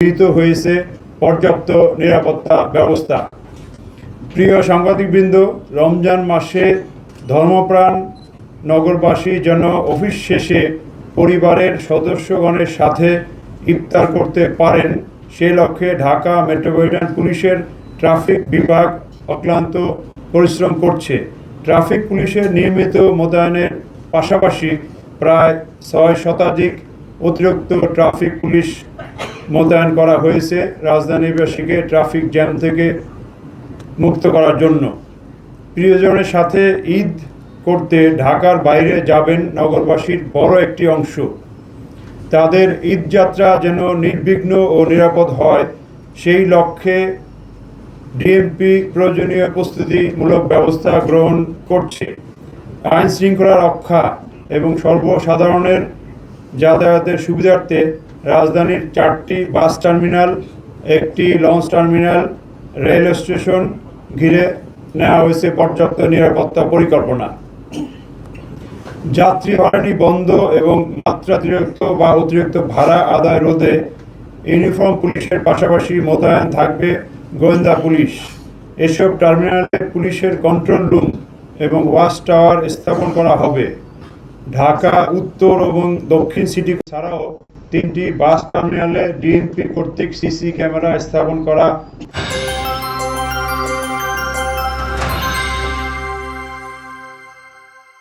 গৃহীত হয়েছে পর্যাপ্ত নিরাপত্তা ব্যবস্থা। প্রিয় সাংবাদিকবৃন্দ, রমজান মাসে ধর্মপ্রাণ নগরবাসী যেন অফিস শেষে পরিবারের সদস্যগণের সাথে ইফতার করতে পারেন, সে লক্ষ্যে ঢাকা মেট্রোপলিটন পুলিশের ট্রাফিক বিভাগ অক্লান্ত পরিশ্রম করছে। ট্রাফিক পুলিশের নিয়মিত মোতায়েনের পাশাপাশি প্রায় 6 শতাধিক অতিরিক্ত ট্রাফিক পুলিশ মোতায়েন করা হয়েছে রাজধানীবাসীকে ট্রাফিক জ্যাম থেকে মুক্ত করার জন্য। প্রিয়জনের সাথে ঈদ করতে ঢাকার বাইরে যাবেন নগরবাসীর বড় একটি অংশ। তাদের ঈদযাত্রা যেন নির্বিঘ্ন ও নিরাপদ হয়, সেই লক্ষ্যে ডিএমপি প্রয়োজনীয় প্রস্তুতিমূলক ব্যবস্থা গ্রহণ করছে। আইন শৃঙ্খলা রক্ষা এবং সর্বসাধারণের যাতায়াতের সুবিধার্থে রাজধানীর 4টি বাস টার্মিনাল, একটি লঞ্চ টার্মিনাল, রেল স্টেশন ঘিরে নেওয়া হয়েছে পর্যাপ্ত নিরাপত্তা পরিকল্পনা। যাত্রী হয়রানি বন্ধ এবং মাত্রাতিরিক্ত বা অতিরিক্ত ভাড়া আদায় রোধে ইউনিফর্ম পুলিশের পাশাপাশি মোতায়েন থাকবে গোয়েন্দা পুলিশ। এসব টার্মিনালে পুলিশের কন্ট্রোল রুম এবং ওয়াচ টাওয়ার স্থাপন করা হবে। ঢাকা উত্তর এবং দক্ষিণ সিটি ছাড়াও 3টি বাস টার্মিনালে ডিএমপি কর্তৃক সিসি ক্যামেরা স্থাপন করা